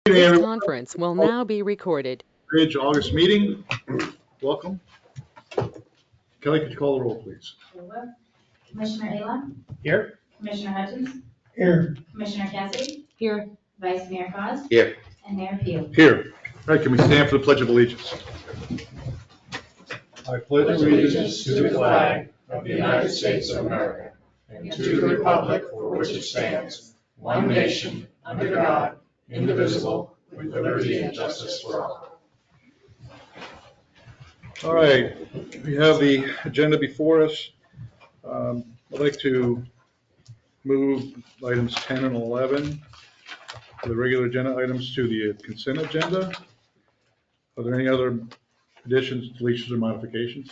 This conference will now be recorded. Bridge August meeting. Welcome. Kelly, could you call the roll, please? Commissioner Ayla? Here. Commissioner Hutchins? Here. Commissioner Cassidy? Here. Vice Mayor Foss? Here. And Mayor Pugh. Here. All right, can we stand for the Pledge of Allegiance? I pledge allegiance to the flag of the United States of America and to the republic for which it stands, one nation, under God, indivisible, with liberty and justice for all. All right, we have the agenda before us. I'd like to move items 10 and 11, the regular agenda items, to the consent agenda. Are there any other additions, deletions, or modifications?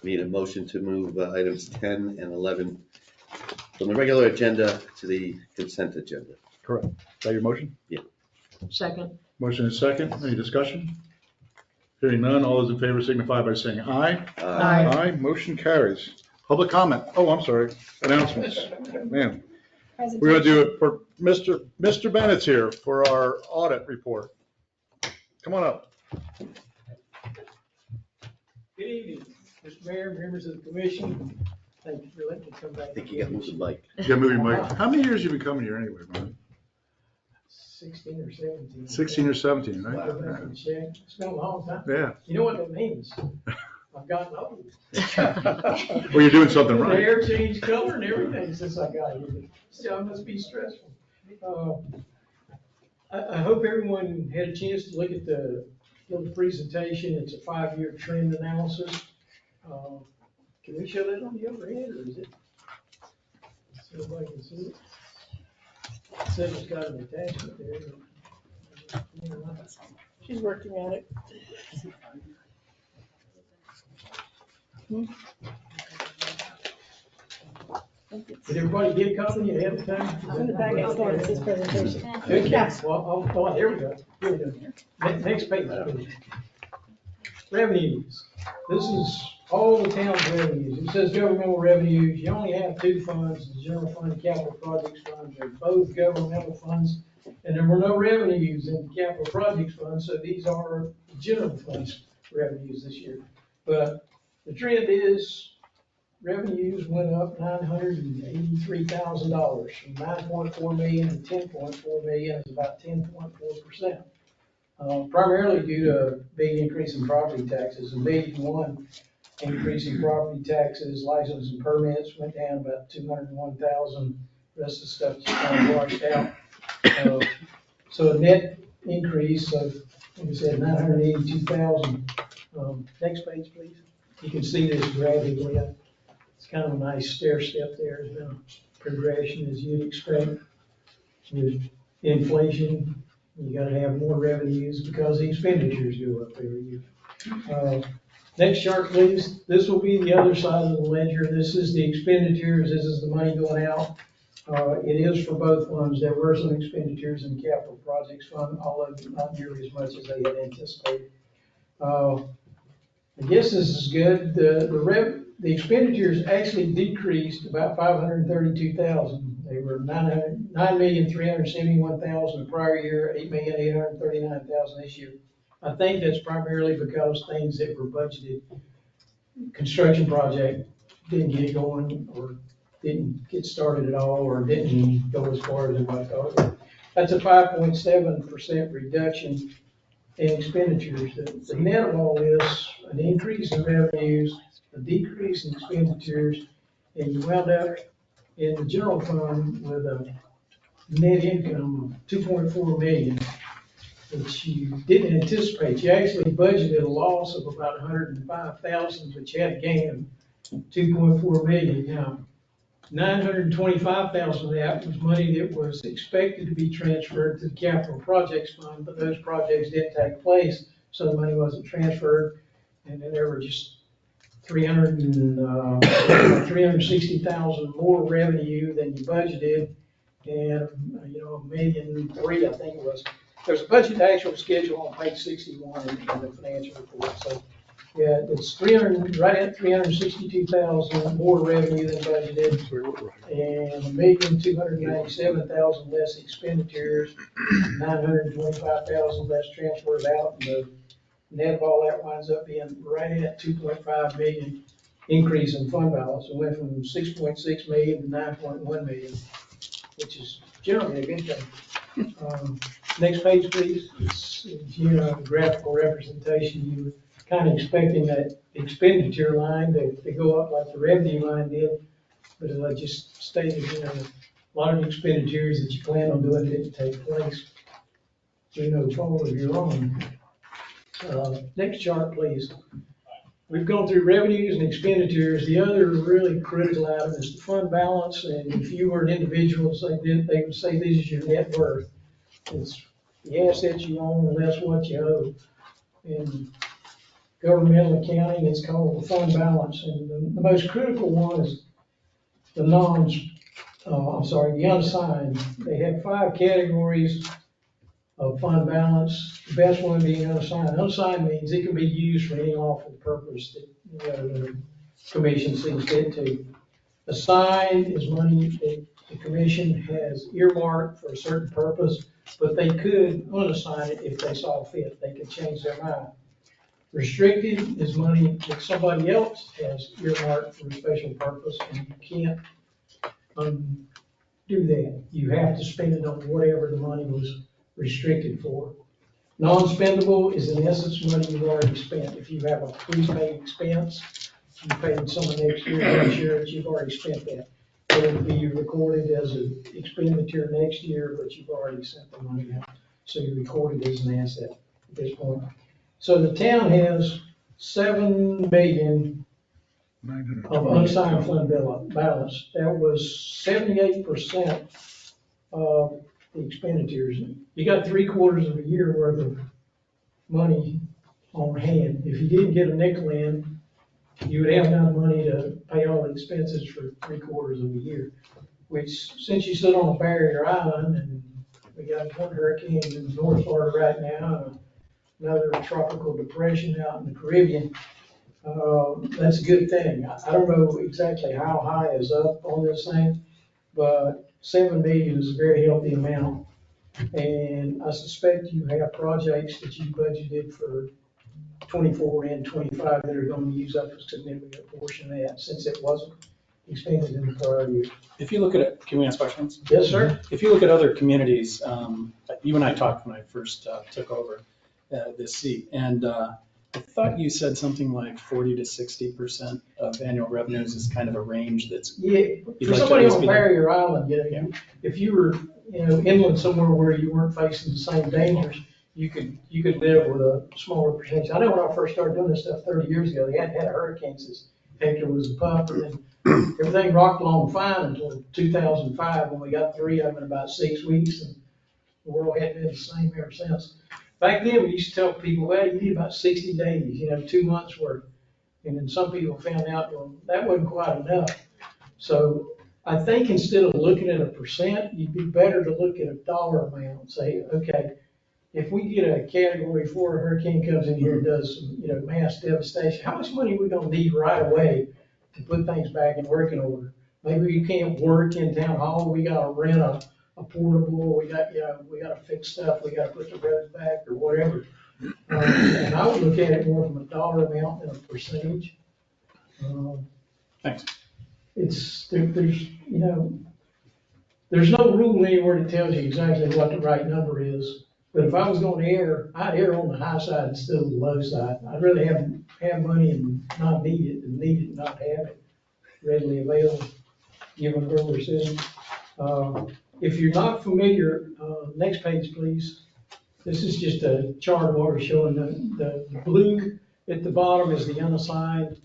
Need a motion to move items 10 and 11 from the regular agenda to the consent agenda. Correct. Is that your motion? Yeah. Second. Motion is second. Any discussion? Hearing none, all those in favor signify by saying aye. Aye. Aye, motion carries. Public comment. Oh, I'm sorry. Announcements. Man, we're going to do it for Mr. Bennett's here for our audit report. Come on up. Good evening, Mr. Mayor, members of the commission. Thank you for letting me come back. I think you got to move the mic. You got to move your mic. How many years have you been coming here anyway, man? 16 or 17. 16 or 17, right? It's been a long time. Yeah. You know what that means? I've gotten old. Well, you're doing something The right. hair changed color and everything since I got here. Still, it must be stressful. I hope everyone had a chance to look at the little presentation. It's a 5-year trend analysis. Can we show that on the overhead, or is it? So everybody can see it. It says it's got an attachment there. She's working on it. Did everybody get a copy ahead of time? It's in the back next door, this presentation. Okay, well, there we go. Here we go. Next page, please. Revenues. This is all the town's revenues. It says governmental revenues. You only have two funds, the general fund and capital projects fund. They're both governmental funds. And there were no revenues in the capital projects fund, so these are general funds revenues this year. But the trend is revenues went up $983,000 from 9.4 million to 10.4 million. It's about 10.4%. Primarily due to a big increase in property taxes. $1.1 million increase in property taxes, license and permits went down about 201,000. The rest of the stuff just kind of washed out. So a net increase of, like I said, 982,000. Next page, please. You can see this graphically. It's kind of a nice stair step there. There's been a progression as you'd expect. With inflation, you got to have more revenues because the expenditures go up every year. Next chart, please. This will be the other side of the ledger. This is the expenditures. This is the money going out. It is for both funds. There were some expenditures in the capital projects fund, although not nearly as much as they had anticipated. I guess this is good. The expenditures actually decreased about 532,000. They were 9,371,000 the prior year, 8,839,000 this year. I think that's primarily because things that were budgeted, construction project didn't get going or didn't get started at all or didn't go as far as everybody thought. That's a 5.7% reduction in expenditures. The net of all this, an increase in revenues, a decrease in expenditures, and you wound up in the general fund with a net income of 2.4 million, which you didn't anticipate. You actually budgeted a loss of about 105,000, but you had a gain of 2.4 million. Now, 925,000 of that was money that was expected to be transferred to the capital projects fund, but those projects didn't take place, so the money wasn't transferred. And then there were just 360,000 more revenue than you budgeted, and $1.3 million, I think it was. There's a budget actual schedule on page 61 in the financial report. So Yeah, it's 300, right at 362,000 more revenue than budgeted, and 1,297,000 less expenditures, 925,000 less transfers out, and the net of all that winds up being right at 2.5 million increase in fund balance. It went from 6.6 million to 9.1 million, which is generally a good thing. Next page, please. It's, graphical representation. You were kind of expecting that expenditure line to go up like the revenue line did, but as I just stated, a lot of the expenditures that you plan on doing didn't take place through no fault of your own. Next chart, please. We've gone through revenues and expenditures. The other really critical item is the fund balance, and if you were an individual, they would say this is your net worth. It's the assets you own less what you owe. In governmental accounting, it's called the fund balance, and the most critical one is the the unassigned. They have 5 categories of fund balance, the best one being unassigned. Unassigned means it can be used for any lawful purpose that the commission sees fit to. Assigned is money that the commission has earmarked for a certain purpose, but they could unassign it if they saw fit. They could change their mind. Restricted is money that somebody else has earmarked for a special purpose, and you can't do that. You have to spend it on whatever the money was restricted for. Non-spendable is in essence money you've already spent. If you have a prepaid expense, you paid someone next year insurance, you've already spent that. It will be recorded as an expenditure next year, but you've already sent the money out. So you record it as an asset at this point. So the town has 7 million of unassigned fund balance. That was 78% of the expenditures. You got 3/4 of a year worth of money on hand. If you didn't get a nickel in, you would have enough money to pay all the expenses for 3/4 of a year. Which, since you sit on a barrier island, and we got one hurricane in the North Florida right now, and another tropical depression out in the Caribbean, that's a good thing. I don't know exactly how high is up on this thing, but 7 million is a very healthy amount. And I suspect you have projects that you budgeted for 24 and 25 that are going to use up a significant portion of that, since it wasn't expended in the prior year. If you look at it, can we ask questions? Yes, sir. If you look at other communities, you and I talked when I first took over this seat, and I thought you said something like 40 to 60% of annual revenues is kind of a range that's. Yeah, You'd for like to somebody always on be- barrier island, Yeah. if you were, inland somewhere where you weren't facing the same dangers, you could live with a smaller percentage. I know when I first started doing this stuff 30 years ago, they hadn't had a hurricane since Hector was a pup, and then everything rocked along fine until 2005, when we got 3 of them in about 6 weeks, and the world hadn't been the same ever since. Back then, we used to tell people, well, you need about 60 days, 2 months worth. And then some people found out, well, that wasn't quite enough. So I think instead of looking at a percent, you'd be better to look at a dollar amount and say, okay, if we get a category 4 hurricane comes in here and does some, mass devastation, how much money are we gonna need right away to put things back in working order? Maybe you can't work in town hall, we gotta rent a portable, we gotta fix stuff, we gotta put the roads back or whatever. And I would look at it more from a dollar amount than a percentage. Thanks. There's no rule anywhere that tells you exactly what the right number is. But if I was going to err, I'd err on the high side instead of the low side. I'd rather have money and not need it than need it and not have it readily available, given where we're sitting. If you're not familiar, next page, please. This is just a chart where we're showing the blue at the bottom is the unassigned.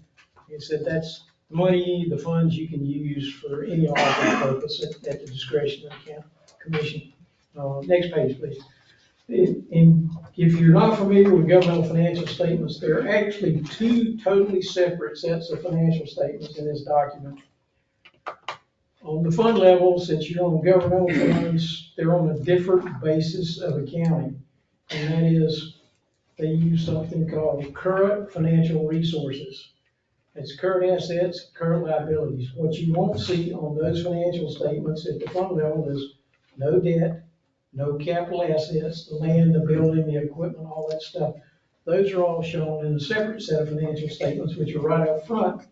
It said that's money, the funds you can use for any lawful purpose at the discretion of the county commission. Next page, please. And if you're not familiar with governmental financial statements, there are actually 2 totally separate sets of financial statements in this document. On the fund level, since you're on governmental funds, they're on a different basis of accounting. And that is, they use something called current financial resources. It's current assets, current liabilities. What you won't see on those financial statements at the fund level is no debt, no capital assets, the land, the building, the equipment, all that stuff. Those are all shown in a separate set of financial statements, which are right up front.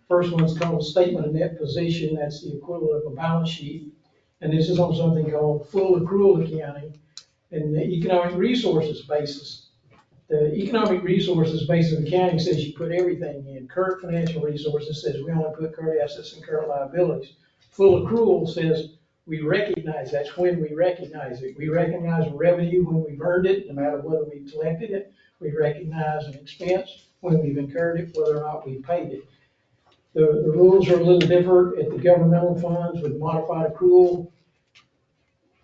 First one's called statement of net position. That's the equivalent of a balance sheet. And this is on something called full accrual accounting and the economic resources basis. The economic resources basis of accounting says you put everything in. Current financial resources says we only put current assets and current liabilities. Full accrual says we recognize, that's when we recognize it. We recognize revenue when we've earned it, no matter whether we've collected it. We recognize an expense when we've incurred it, whether or not we paid it. The rules are a little different at the governmental funds with modified accrual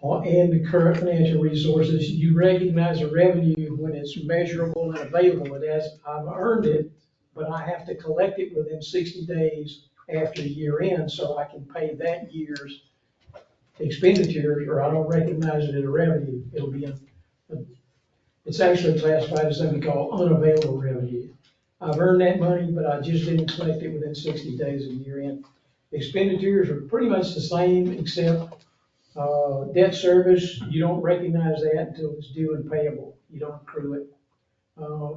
and the current financial resources. You recognize a revenue when it's measurable and available. It has, I've earned it, but I have to collect it within 60 days after the year end so I can pay that year's expenditures, or I don't recognize it as a revenue. It'll be it's actually classified as something called unavailable revenue. I've earned that money, but I just didn't collect it within 60 days of year end. Expenditures are pretty much the same, except debt service, you don't recognize that until it's due and payable. You don't accrue it.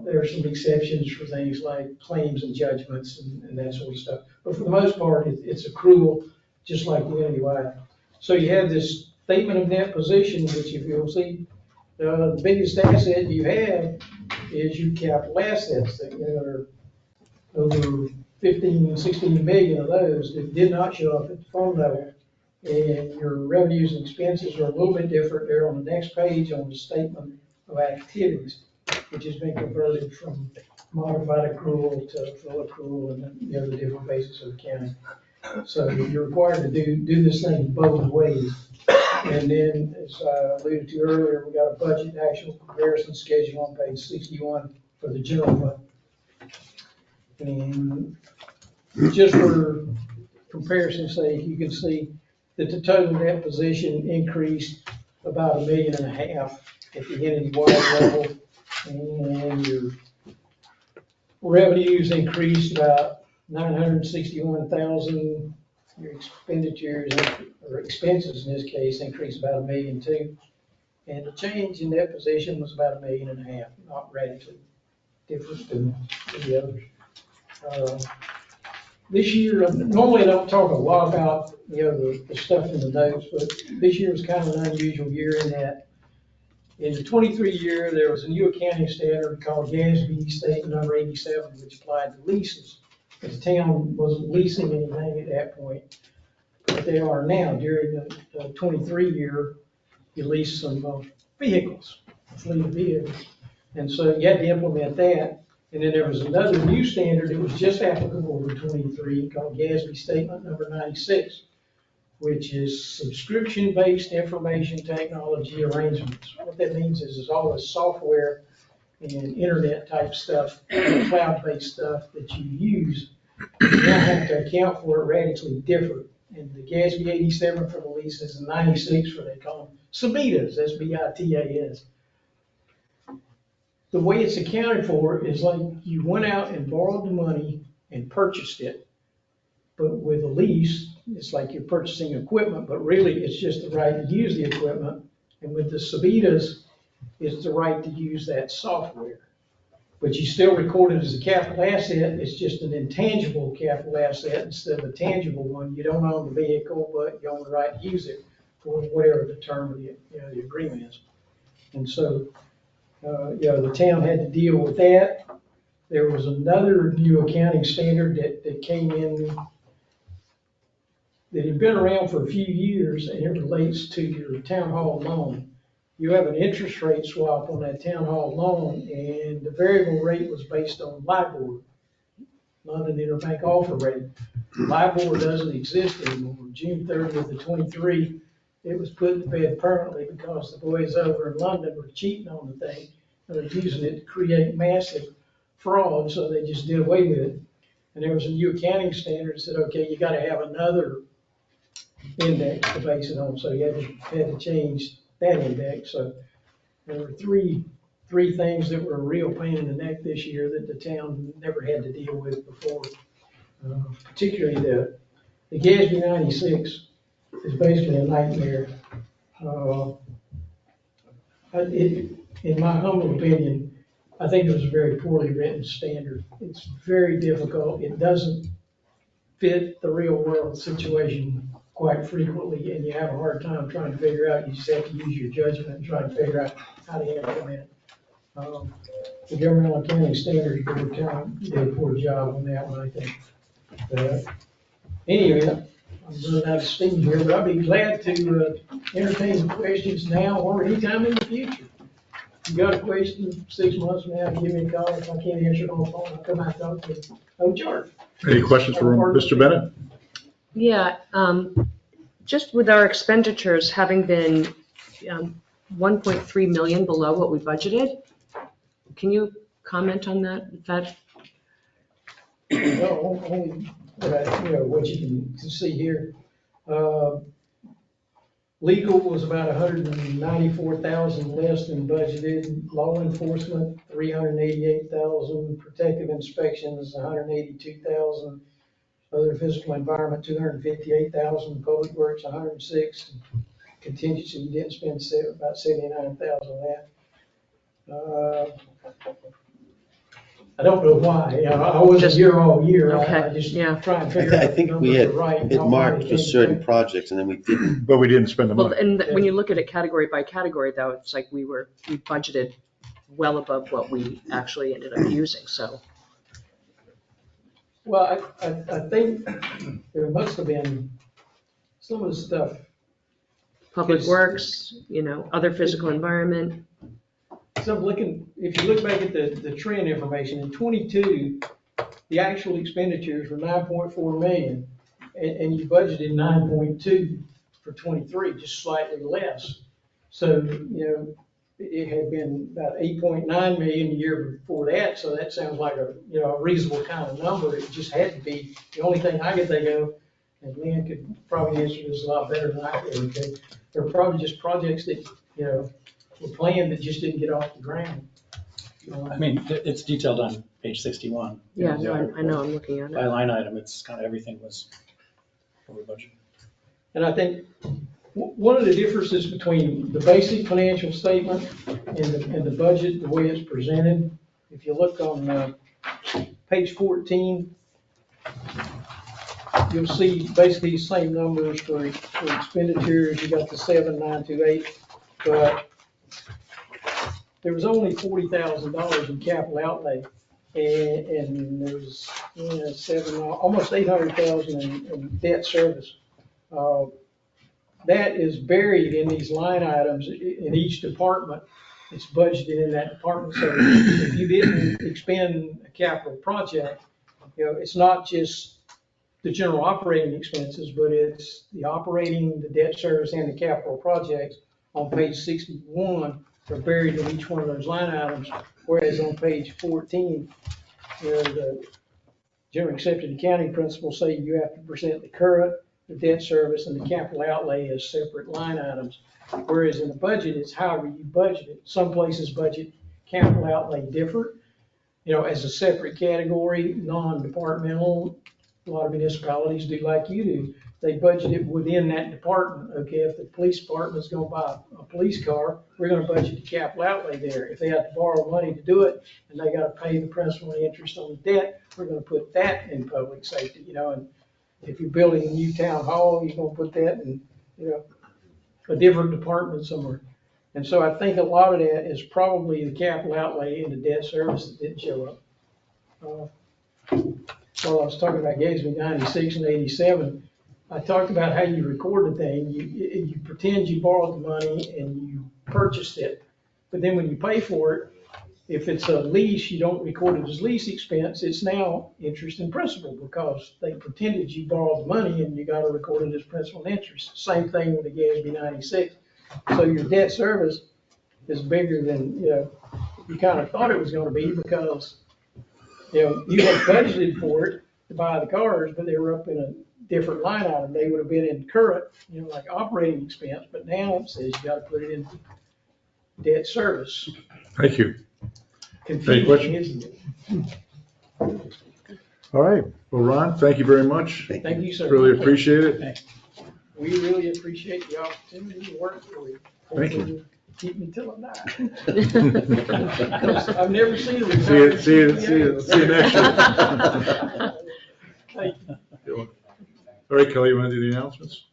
There are some exceptions for things like claims and judgments and that sort of stuff. But for the most part, it's accrual, just like the entity-wide. So you have this statement of net position, which if you'll see, the biggest asset you have is your capital assets that are over 15, 16 million of those that did not show up at the fund level. And your revenues and expenses are a little bit different. They're on the next page on the statement of activities, which has been converted from modified accrual to full accrual and the other different bases of accounting. So you're required to do this thing both ways. And then, as I alluded to earlier, we got a budget actual comparison schedule on page 61 for the general fund. And just for comparison's sake, you can see that the total net position increased about $1.5 million at the entity-wide level, and your revenues increased about $961,000. Your expenditures, or expenses in this case, increased about $1.2 million. And the change in that position was about $1.5 million, not radically different than the others. This year, normally I don't talk a lot about, the stuff in the notes, but this year was kind of an unusual year in that in the 23 year, there was a new accounting standard called GASB Statement Number 87, which applied to leases. The town wasn't leasing anything at that point, but they are now. During the 23 year, you lease some vehicles, a fleet of vehicles. And so you had to implement that. And then there was another new standard that was just applicable to 23 called GASB Statement Number 96, which is subscription-based information technology arrangements. What that means is it's all the software and internet type stuff, cloud-based stuff that you use. You now have to account for it radically different. And the GASB 87 for the leases and 96 for they call them SBITAs, S-B-I-T-A-S. The way it's accounted for is like you went out and borrowed the money and purchased it. But with a lease, it's like you're purchasing equipment, but really it's just the right to use the equipment. And with the SBITAs, it's the right to use that software. But you still record it as a capital asset. It's just an intangible capital asset instead of a tangible one. You don't own the vehicle, but you own the right to use it for whatever the term of the agreement is. And so, the town had to deal with that. There was another new accounting standard that came in that had been around for a few years, and it relates to your town hall loan. You have an interest rate swap on that town hall loan, and the variable rate was based on LIBOR, London Interbank Offer Rate. LIBOR doesn't exist anymore. June 30th of 23, it was put to bed permanently because the boys over in London were cheating on the thing. They were using it to create massive fraud, so they just did away with it. And there was a new accounting standard that said, okay, you got to have another index to base it on, so you had to change that index. So there were three three things that were a real pain in the neck this year that the town never had to deal with before. Particularly the GASB 96 is basically a nightmare. In my humble opinion, I think it was a very poorly written standard. It's very difficult. It doesn't fit the real world situation quite frequently, and you have a hard time trying to figure out, you just have to use your judgment and try to figure out how to implement it. The governmental accounting standards board kind of did a poor job on that one, I think. Anyway, I'm running out of steam here, but I'd be glad to entertain some questions now or anytime in the future. If you got a question 6 months from now, give me a call. If I can't answer it on the phone, I'll come out and talk to you. No charge. Any questions for Mr. Bennett? Yeah, just with our expenditures having been 1.3 million below what we budgeted, can you comment on that? Well, only, what you can see here. Legal was about 194,000 less than budgeted. Law enforcement, 388,000. Protective inspections, 182,000. Other physical environment, 258,000. Public works, 106. Contingency, we didn't spend about 79,000 of that. I don't know why. I wasn't here all year. Okay, I just yeah. try and figure out I the think we numbers had are right. it Not marked why for they certain came. projects and then we didn't. But we didn't spend the Well, money. and when you look at it category by category, though, it's like we budgeted well above what we actually ended up using, so. Well, I think there must have been some of the stuff. Public Yes. works, other physical environment. So if you look back at the trend information, in '22, the actual expenditures were 9.4 million, and you budgeted 9.2 for '23, just slightly less. So, it had been about 8.9 million the year before that, so that sounds like a reasonable kind of number. It just had to be. The only thing I could think of, and Lynn could probably answer this a lot better than I could, okay? There were probably just projects that, were planned that just didn't get off the ground. I mean, it's detailed on page 61. Yeah, no, I know, I'm looking at By it. line item, it's kind of everything was over budget. And I think one of the differences between the basic financial statement and the budget, the way it's presented, if you look on page 14, you'll see basically the same numbers for expenditures. You got the 7,928, but there was only $40,000 in capital outlay, and there was almost 800,000 in debt service. That is buried in these line items in each department. It's budgeted in that department. So if you didn't expend a capital project, it's not just the general operating expenses, but it's the operating, the debt service, and the capital projects on page 61 are buried in each one of those line items. Whereas on page 14, the general accepted accounting principles say you have to present the current, the debt service, and the capital outlay as separate line items. Whereas in the budget, it's however you budget it. Some places budget capital outlay different, as a separate category, non-departmental. A lot of municipalities do like you do. They budget it within that department. Okay, if the police department is going to buy a police car, we're going to budget the capital outlay there. If they have to borrow money to do it and they got to pay the principal and interest on the debt, we're going to put that in public safety, and if you're building a new town hall, you're going to put that in, a different department somewhere. And so I think a lot of that is probably the capital outlay and the debt service that didn't show up. While I was talking about GASB 96 and 87, I talked about how you record the thing. You pretend you borrowed the money and you purchased it, but then when you pay for it, if it's a lease, you don't record it as lease expense. It's now interest and principal because they pretended you borrowed the money and you got to record it as principal and interest. Same thing with the GASB 96. So your debt service is bigger than you kind of thought it was going to be because you had budgeted for it to buy the cars, but they were up in a different line item. They would have been in current, like operating expense, but now it says you got to put it in debt service. Thank you. questions? confusing, isn't it? All right. Well, Ron, thank you very much. Thank you, sir. Really appreciate it. We really appreciate the opportunity to work for you. Thank you. Hopefully keep me till I die. Because I've never seen a See you, retired. see you next year. Thank you. All right, Kelly, you want to do the announcements?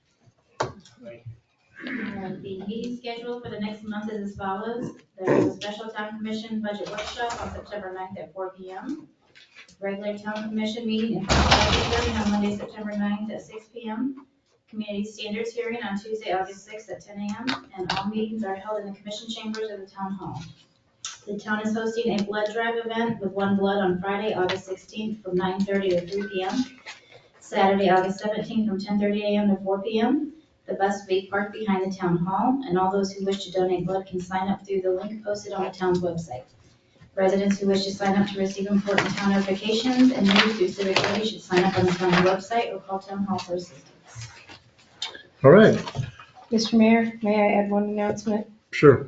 The meeting schedule for the next month is as follows. There is a special town commission budget workshop on September 9th at 4 p.m. Regular town commission meeting and budget hearing on Monday, September 9th at 6 p.m. Community standards hearing on Tuesday, August 6th at 10 a.m. And all meetings are held in the commission chambers of the town hall. The town is hosting a blood drive event with One Blood on Friday, August 16th from 9:30 to 3 p.m. Saturday, August 17th from 10:30 a.m. to 4 p.m. The bus will be parked behind the town hall, and all those who wish to donate blood can sign up through the link posted on the town's website. Residents who wish to sign up to receive important town notifications and news through Civic Ready should sign up on the town website or call town hall for assistance. All right, Mr. Mayor, may I add one announcement? sure.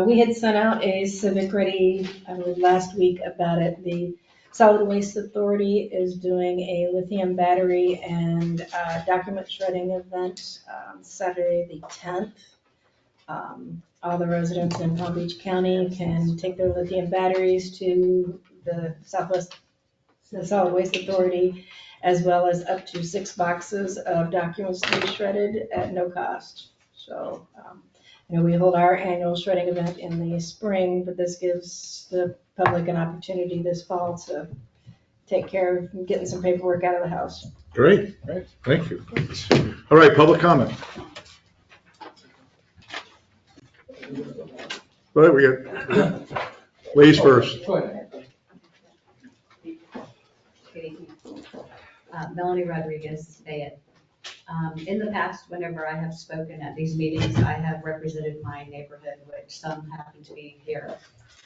We had sent out a Civic Ready, I believe, last week about it. The Solid Waste Authority is doing a lithium battery and document shredding event Saturday the 10th. All the residents in Palm Beach County can take their lithium batteries to the Solid Waste Authority, as well as up to 6 boxes of documents to be shredded at no cost. So, we hold our annual shredding event in the spring, but this gives the public an opportunity this fall to take care of getting some paperwork out of the house. Great, thank you. All right, public comment. All right, we got ladies first. Go ahead. Good evening. Melanie Rodriguez, Fayette. In the past, whenever I have spoken at these meetings, I have represented my neighborhood, which some happen to be here.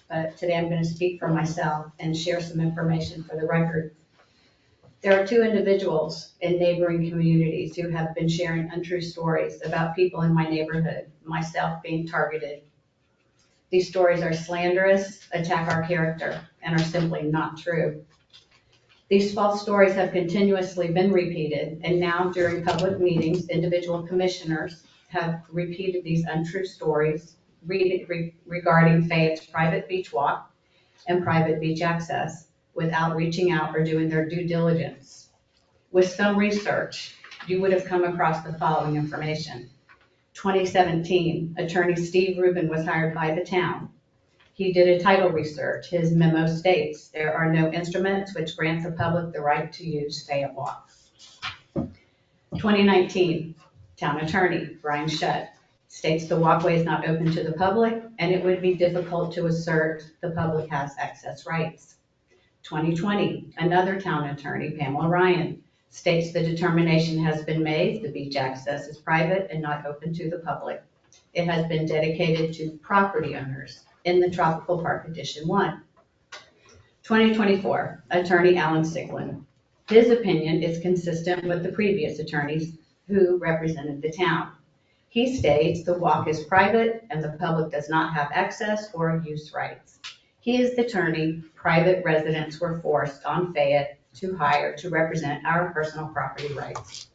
But today I'm going to speak for myself and share some information for the record. There are 2 individuals in neighboring communities who have been sharing untrue stories about people in my neighborhood, myself being targeted. These stories are slanderous, attack our character, and are simply not true. These false stories have continuously been repeated, and now during public meetings, individual commissioners have repeated these untrue stories regarding Fayette's private beach walk and private beach access without reaching out or doing their due diligence. With some research, you would have come across the following information. 2017, attorney Steve Rubin was hired by the town. He did a title research. His memo states there are no instruments which grant the public the right to use Fayette Walk. 2019, town attorney Brian Shutt states the walkway is not open to the public and it would be difficult to assert the public has access rights. 2020, another town attorney, Pamela Ryan, states the determination has been made, the beach access is private and not open to the public. It has been dedicated to property owners in the Tropical Park Edition 1. 2024, attorney Alan Sicklin. His opinion is consistent with the previous attorneys who represented the town. He states the walk is private and the public does not have access or use rights. He is the attorney private residents were forced on Fayette to hire to represent our personal property rights.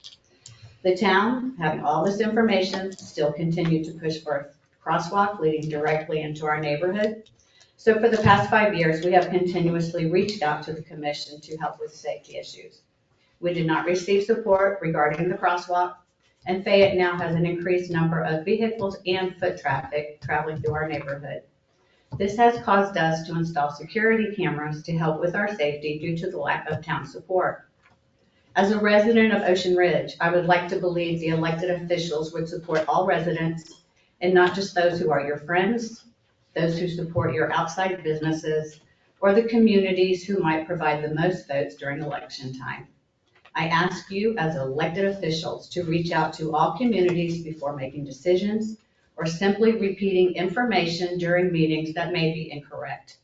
The town, having all this information, still continued to push for a crosswalk leading directly into our neighborhood. So for the past 5 years, we have continuously reached out to the commission to help with safety issues. We did not receive support regarding the crosswalk, and Fayette now has an increased number of vehicles and foot traffic traveling through our neighborhood. This has caused us to install security cameras to help with our safety due to the lack of town support. As a resident of Ocean Ridge, I would like to believe the elected officials would support all residents and not just those who are your friends, those who support your outside businesses, or the communities who might provide the most votes during election time. I ask you as elected officials to reach out to all communities before making decisions or simply repeating information during meetings that may be incorrect.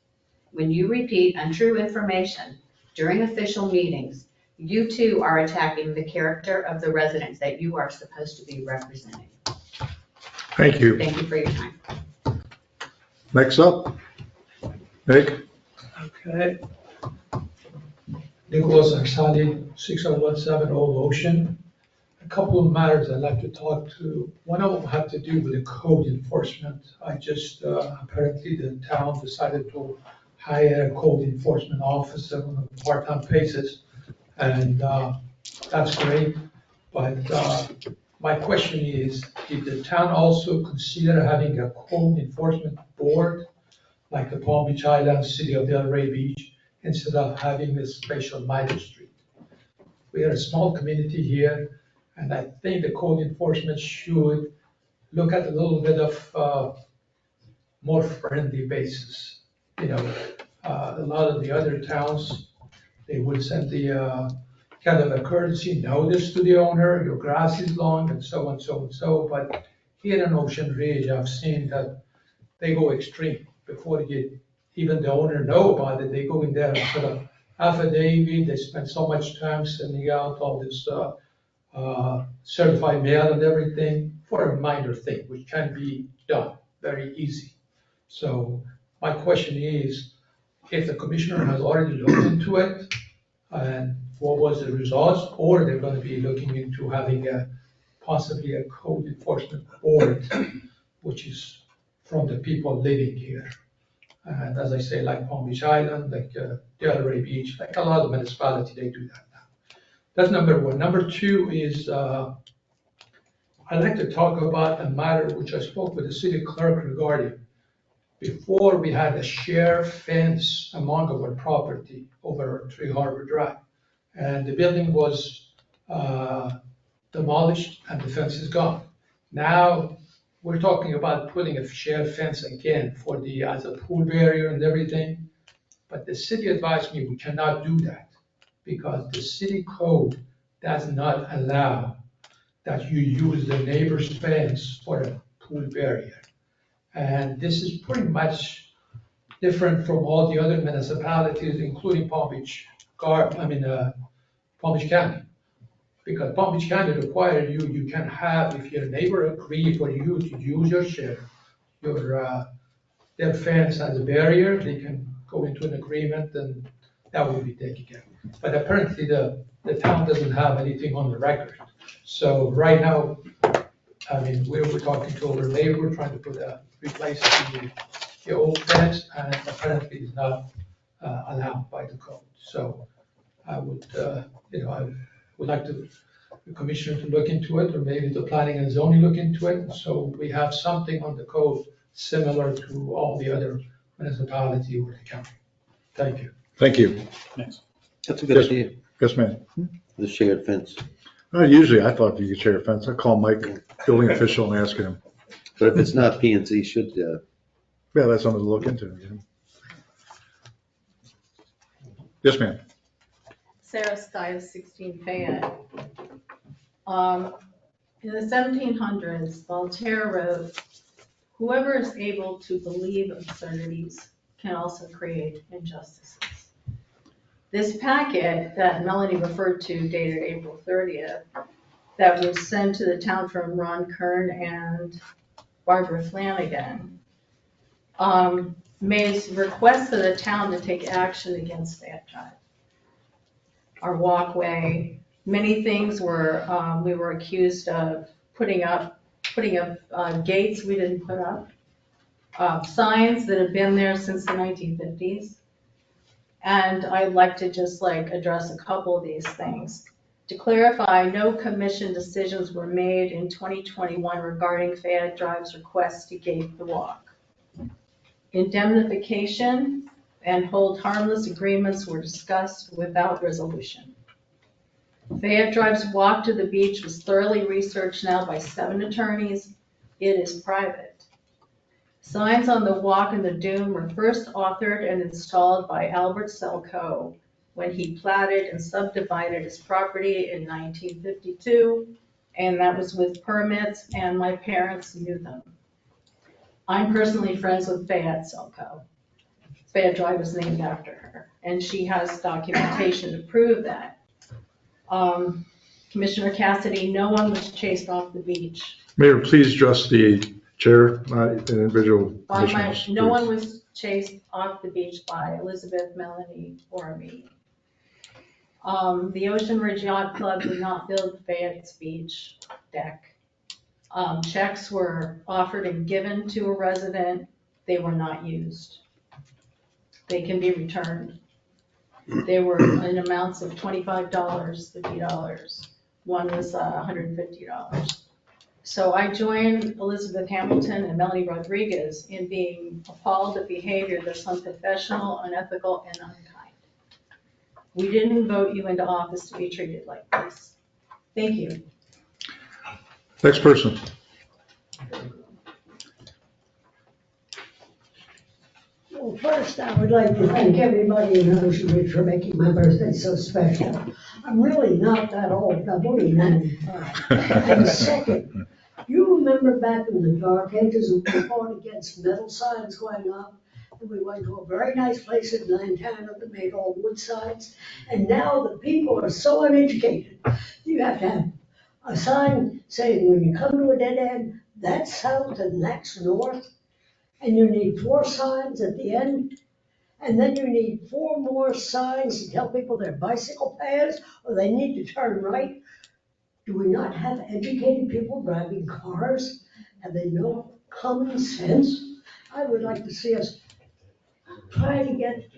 When you repeat untrue information during official meetings, you too are attacking the character of the residents that you are supposed to be representing. Thank you. Thank you for your time. Next up, Nick. Okay. Nicholas Arsali, 6017 Old Ocean. A couple of matters I'd like to talk to. One of them had to do with the code enforcement. I just, apparently the town decided to hire a code enforcement officer on a part-time basis. And that's great. But my question is, did the town also consider having a code enforcement board like the Palm Beach Islands, City of Delray Beach, instead of having a special magistrate? We are a small community here, and I think the code enforcement should look at a little bit of more friendly basis. You know, a lot of the other towns, they would send the kind of a courtesy notice to the owner, your grass is long, and so on, so and so. But here in Ocean Ridge, I've seen that they go extreme. Before even the owner know about it, they go in there and put a affidavit, they spend so much time sending out all this certified mail and everything for a minor thing, which can be done very easy. So my question is, if the commissioner has already looked into it, and what was the results, or they're going to be looking into having possibly a code enforcement board, which is from the people living here. And as I say, like Palm Beach Island, like Delray Beach, like a lot of municipalities, they do that now. That's number one. Number two is, I'd like to talk about a matter which I spoke with the city clerk regarding. Before, we had a shared fence among our property over Tree Harbor Drive. And the building was demolished and the fence is gone. Now, we're talking about putting a shared fence again for as a pool barrier and everything. But the city advised me we cannot do that because the city code does not allow that you use the neighbor's fence for a pool barrier. And this is pretty much different from all the other municipalities, including Palm Beach County. Because Palm Beach County requires you can have, if your neighbor agrees for you to use their fence as a barrier, they can go into an agreement and that will be taken care of. But apparently the town doesn't have anything on the record. So right now, we're talking to our neighbor, trying to replace the old fence, and apparently it's not allowed by the code. So I would, I would like the commissioner to look into it, or maybe the planning and zoning look into it, so we have something on the code similar to all the other municipalities or the county. Thank you. Thank you. That's a good idea, Yes, ma'am. the shared fence. Usually I thought you could share a fence. I'd call Mike, building official, and ask him. But if it's not, P and Z should, Yeah, that's something to look into. Yeah. Yes, ma'am. Sarah Stiles, 16 Fayette. In the 1700s, Voltaire wrote, "Whoever is able to believe absurdities can also create injustices." This packet that Melanie referred to, dated April 30th, that was sent to the town from Ron Kern and Barbara Flanagan, made requests of the town to take action against Fayette Drive. Our walkway, many things were, we were accused of putting up gates we didn't put up, signs that have been there since the 1950s. And I'd like to just address a couple of these things. To clarify, no commission decisions were made in 2021 regarding Fayette Drive's request to gate the walk. Indemnification and hold harmless agreements were discussed without resolution. Fayette Drive's walk to the beach was thoroughly researched now by 7 attorneys. It is private. Signs on the walk and the dune were first authored and installed by Albert Selco when he platted and subdivided his property in 1952, and that was with permits, and my parents knew them. I'm personally friends with Fayette Selco. Fayette Drive was named after her, and she has documentation to prove that. Commissioner Cassidy, no one was chased off the beach. Mayor, please address the Chair, individual By commissioners. no please. one was chased off the beach by Elizabeth, Melanie, or me. The Ocean Ridge Yacht Club did not build Fayette's beach deck. Checks were offered and given to a resident. They were not used. They can be returned. They were in amounts of $25, $50. One was $150. So I joined Elizabeth Hamilton and Melanie Rodriguez in being appalled at behavior that's unprofessional, unethical, and unkind. We didn't vote you into office to be treated like this. Thank you. Next person. Well, first, I would like to thank everybody in Ocean Ridge for making my birthday so special. I'm really not that old, I'm only 95. And second, you remember back in the dark ages when we fought against metal signs going up? And we went to a very nice place in Lantana that made all wood signs. And now the people are so uneducated. You have to have a sign saying when you come to a dead end, that's south and that's north. And you need 4 signs at the end. And then you need 4 more signs to tell people they're bicycle paths or they need to turn right. Do we not have educated people driving cars? Have they no common sense? I would like to see us try to get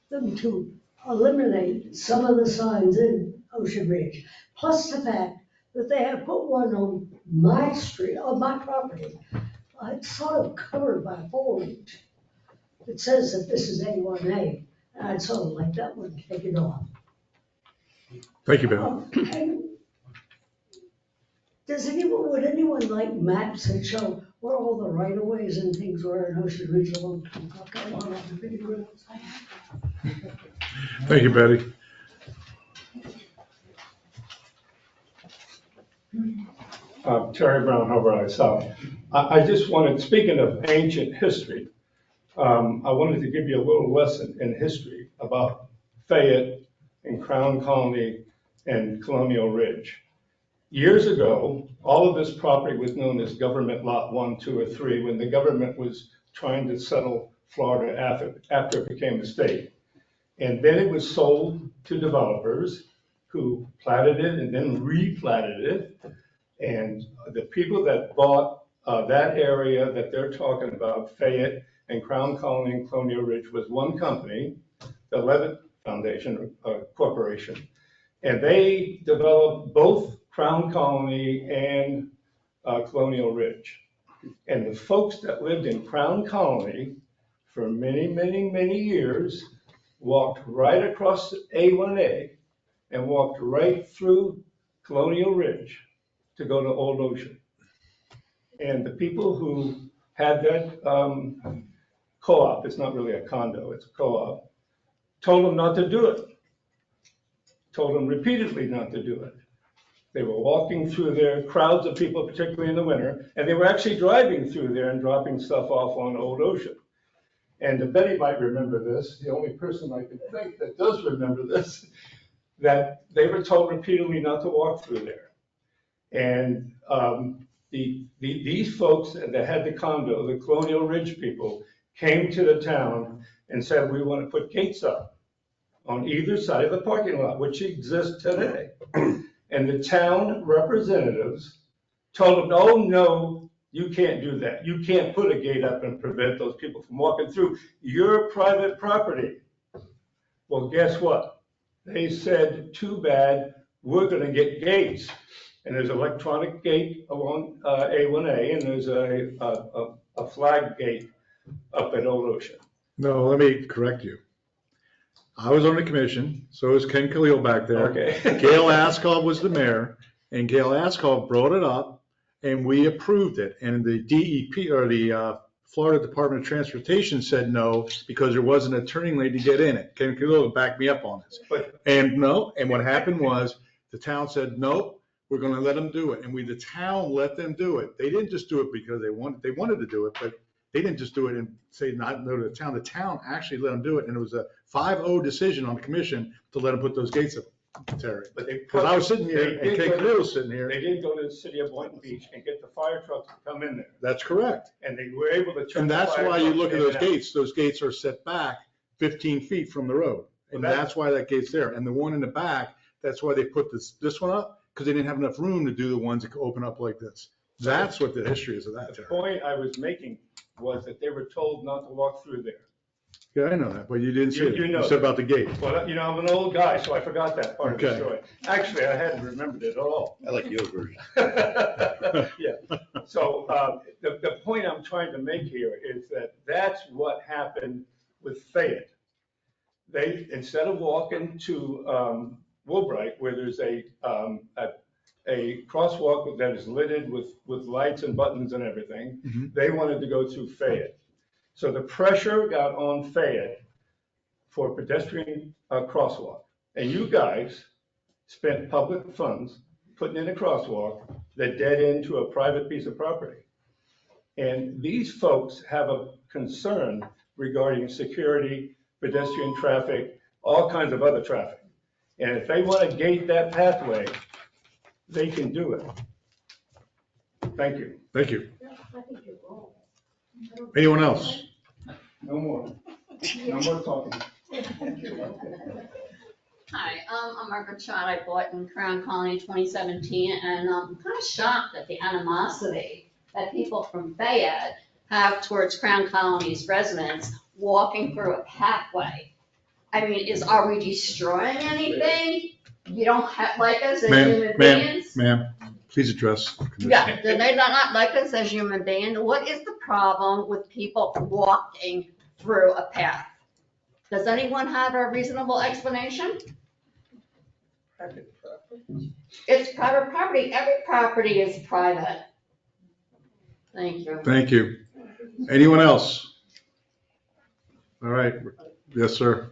them to eliminate some of the signs in Ocean Ridge. Plus the fact that they have put one on my street, on my property. It's sort of covered by foliage. It says that this is A1A, and I'd sort of like that one taken off. Thank you, Ben. And would anyone like maps that show where all the right-of-ways and things were in Ocean Ridge along Tuckahoe? Thank you, Betty. Terry Brown, Harbor South. I just wanted, speaking of ancient history, I wanted to give you a little lesson in history about Fayette and Crown Colony and Colonial Ridge. Years ago, all of this property was known as Government Lot 1, 2, or 3 when the government was trying to settle Florida after it became a state. And then it was sold to developers who platted it and then replatted it. And the people that bought that area that they're talking about, Fayette and Crown Colony and Colonial Ridge, was one company, the Levitt Foundation Corporation. And they developed both Crown Colony and Colonial Ridge. And the folks that lived in Crown Colony for many, many, many years walked right across A1A and walked right through Colonial Ridge to go to Old Ocean. And the people who had that co-op, it's not really a condo, it's a co-op, told them not to do it. Told them repeatedly not to do it. They were walking through there, crowds of people, particularly in the winter, and they were actually driving through there and dropping stuff off on Old Ocean. And Betty might remember this, the only person I can think that does remember this, that they were told repeatedly not to walk through there. And these folks that had the condo, the Colonial Ridge people, came to the town and said, we want to put gates up on either side of the parking lot, which exists today. And the town representatives told them, oh, no, you can't do that. You can't put a gate up and prevent those people from walking through your private property. Well, guess what? They said, too bad, we're going to get gates. And there's an electronic gate along A1A, and there's a flag gate up at Old Ocean. No, let me correct you. I was on the commission, so was Ken Khalil back there. Okay. Gail Askov was the mayor, and Gail Askov brought it up, and we approved it. And the DEP, or the Florida Department of Transportation, said no, because there wasn't a turning lane to get in it. Ken Khalil backed me up on this. And what happened was, the town said, nope, we're going to let them do it. And the town let them do it. They didn't just do it because they wanted to do it, but they didn't just do it and say not no to the town. The town actually let them do it, and it was a 5-0 decision on the commission to let them put those gates up. Terry. But they. Because I was sitting here they and did Kate go to- Canoe was sitting here. They did go to the city of Boynton Beach and get the fire trucks to come in there, That's correct. and they were able to turn. And the that's fire why you trucks look at in those and out. gates. Those gates are set back 15 feet from the road. And Well, that- that's why that gate's there. And the one in the back, that's why they put this one up, because they didn't have enough room to do the ones that could open up like this. That's what the history is of that, The Terry. point I was making was that they were told not to walk through there. Yeah, I know that, but you didn't say You- that. you know You said that. about the gate. Well, you know, I'm an old guy, so I forgot that part of the Okay. story. Actually, I hadn't remembered it at all. I like your version. Yeah, so, the point I'm trying to make here is that that's what happened with Fayette. They, instead of walking to, Woolbright, where there's a crosswalk that is littered with lights and buttons and everything, Mhm. they wanted to go through Fayette. So the pressure got on Fayette for pedestrian crosswalk. And you guys spent public funds putting in a crosswalk that dead into a private piece of property. And these folks have a concern regarding security, pedestrian traffic, all kinds of other traffic. And if they want to gate that pathway, they can do it. Thank you. Thank you. Anyone else? No more. No more talking. Hi, I'm Margaret Schott. I bought in Crown Colony 2017, and I'm kind of shocked at the animosity that people from Fayette have towards Crown Colony's residents walking through a pathway. I mean, are we destroying anything? You don't like us as human beings? Ma'am, please address. the commission. Yeah, do they not like us as human beings? What is the problem with people walking through a path? Does anyone have a reasonable explanation? It's private property. Every property is private. Thank you. Thank you. Anyone else? All right. Yes, sir.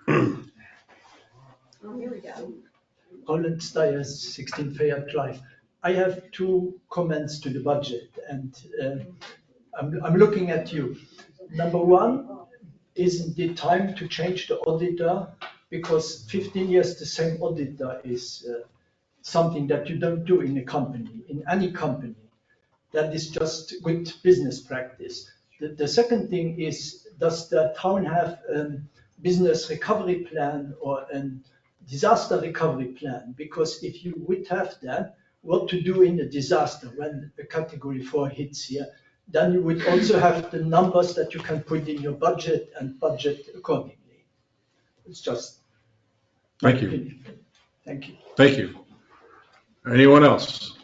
Oh, here we go. Roland Steyer, 16 Fayette Drive. I have two comments to the budget, and I'm looking at you. Number one, isn't it time to change the auditor? Because 15 years the same auditor is something that you don't do in a company, in any company. That is just good business practice. The second thing is, does the town have a business recovery plan or a disaster recovery plan? Because if you would have that, what to do in a disaster when a category 4 hits here, then you would also have the numbers that you can put in your budget and budget accordingly. It's just. Thank you. Thank you. Thank you. Anyone else?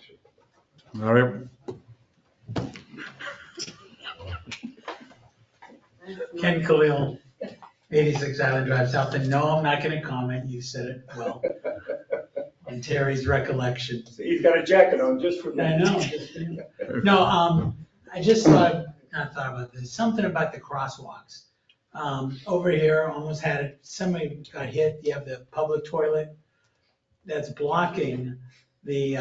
All right. Ken Khalil, 86 Island Drive, Southampton. No, I'm not going to comment. You said it well. And Terry's recollection. He's got a jacket on just for me. I know. No, I just thought about this. Something about the crosswalks. Over here, almost had it. Somebody got hit. You have the public toilet that's blocking the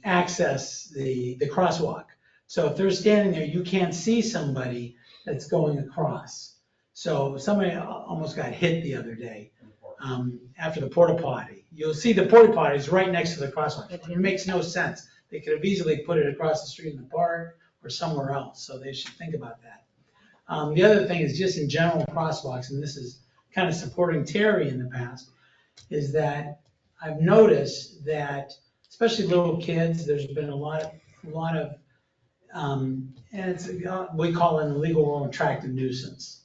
access, the crosswalk. So if they're standing there, you can't see somebody that's going across. So somebody almost got hit the other day after the porta potty. You'll see the porta potties right next to the crosswalk. It makes no sense. They could have easily put it across the street in the park or somewhere else. So they should think about that. The other thing is just in general crosswalks, and this is kind of supporting Terry in the past, is that I've noticed that especially little kids, there's been a lot of and it's, we call it in the legal world attractive nuisance.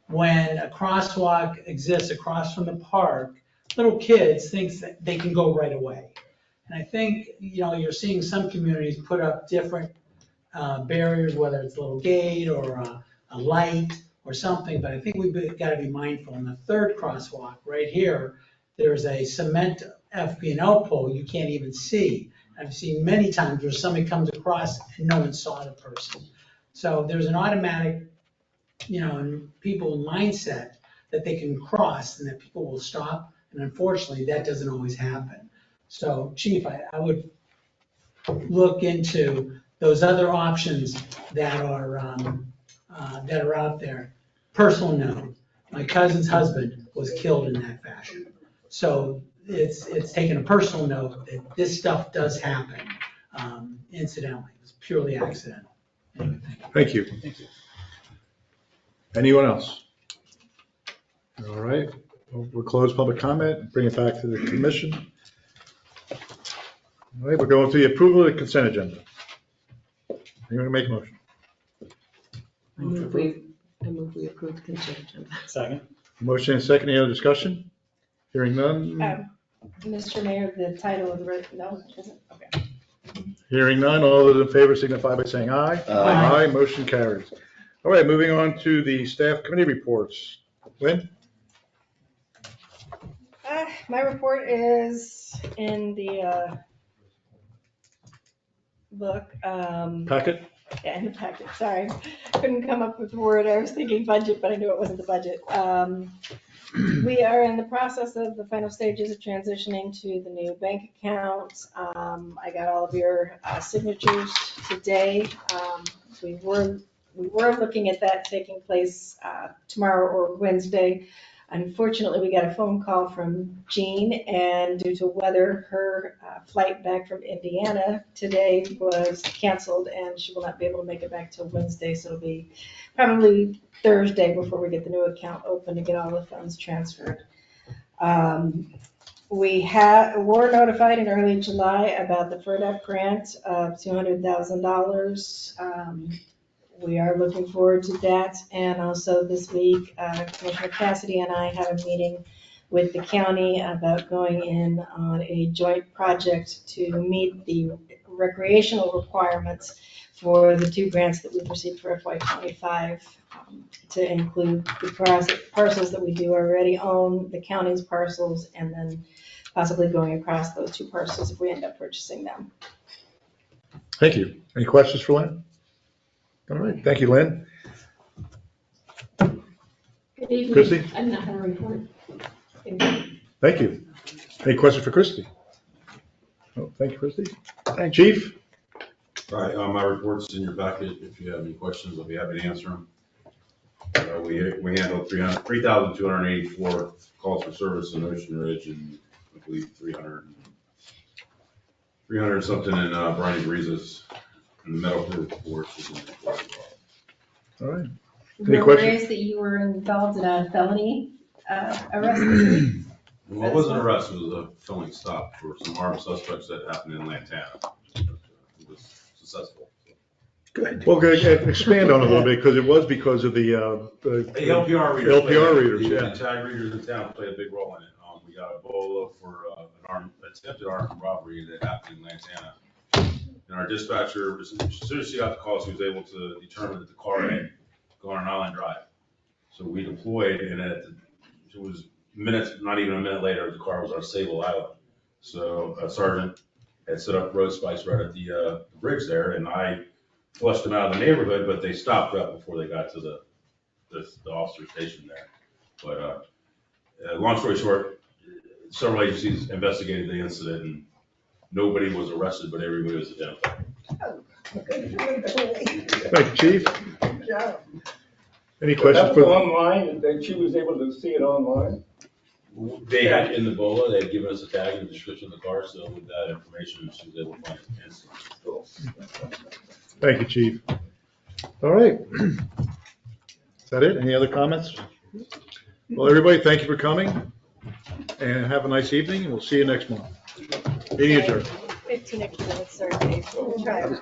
When a crosswalk exists across from the park, little kids think that they can go right away. And I think, you're seeing some communities put up different barriers, whether it's a little gate or a light or something, but I think we've got to be mindful. In the third crosswalk right here, there's a cement FP&L pole you can't even see. I've seen many times where somebody comes across and no one saw the person. So there's an automatic, people mindset that they can cross and that people will stop. And unfortunately, that doesn't always happen. So Chief, I would look into those other options that are out there. Personal note, my cousin's husband was killed in that fashion. So it's taken a personal note that this stuff does happen incidentally. It's purely accidental. Anyway, Thank you. Thank you. Anyone else? All right, we'll close public comment, bring it back to the commission. All right, we're going to the approval of the consent agenda. Anyone make a motion? I move we approve the consent agenda. Second. Motion and second, any other discussion? Hearing none? Mr. Mayor, the title of the, no, it isn't, okay. Hearing none, all those in favor signify by saying aye. Aye. Motion carries. All right, moving on to the staff committee reports. Lynn? My report is in the book. Packet? Yeah, in the packet, sorry. Couldn't come up with the word. I was thinking budget, but I knew it wasn't the budget. We are in the process of the final stages of transitioning to the new bank account. I got all of your signatures today. We were looking at that taking place tomorrow or Wednesday. Unfortunately, we got a phone call from Jean, and due to weather, her flight back from Indiana today was canceled, and she will not be able to make it back till Wednesday, so it'll be probably Thursday before we get the new account open to get all the funds transferred. We were notified in early July about the FERDAP grant of $200,000. We are looking forward to that. And also this week, Commissioner Cassidy and I have a meeting with the county about going in on a joint project to meet the recreational requirements for the 2 grants that we've received for FY25, to include the parcels that we do already own, the county's parcels, and then possibly going across those 2 parcels if we end up purchasing them. Thank you. Any questions for Lynn? All right, thank you, Lynn. Good evening. Christie? I'm not going to report. Thank you. Any questions for Christie? Oh, thank you, Christie. Chief? All right, my report's in your packet. If you have any questions, I'll be happy to answer them. We handled 3,284 calls for service in Ocean Ridge, and I believe 300 something in Briny Breezes, and the medical report is in the report as well. All right. Any questions? That you were involved in a felony arrest this week? Well, it wasn't an arrest, it was a felony stop for some armed suspects that happened in Lantana. It was successful. Good. Well, expand on it a little bit, because it was because of the LPR readers. LPR readers, The yeah. tag readers in town played a big role in it. We got a BOLA for an attempted armed robbery that happened in Lantana. And our dispatcher, as soon as she got the call, she was able to determine that the car had gone on Island Drive. So we deployed, and it was minutes, not even a minute later, the car was on Sable Island. So a sergeant had set up road spikes right at the bridge there, and I flushed them out of the neighborhood, but they stopped right before they got to the officer station there. But long story short, several agencies investigated the incident, and nobody was arrested, but everybody was identified. Thank you, Chief. Good job. Any questions That's for? online, that she was able to see it online? They had in the BOLA, they had given us a tag and a description of the car, so with that information, she was able to find it instantly. Thank you, Chief. All right. Is that it? Any other comments? Well, everybody, thank you for coming, and have a nice evening, and we'll see you next month. Meeting adjourned. 15 extra minutes, sorry, Dave. We'll try it.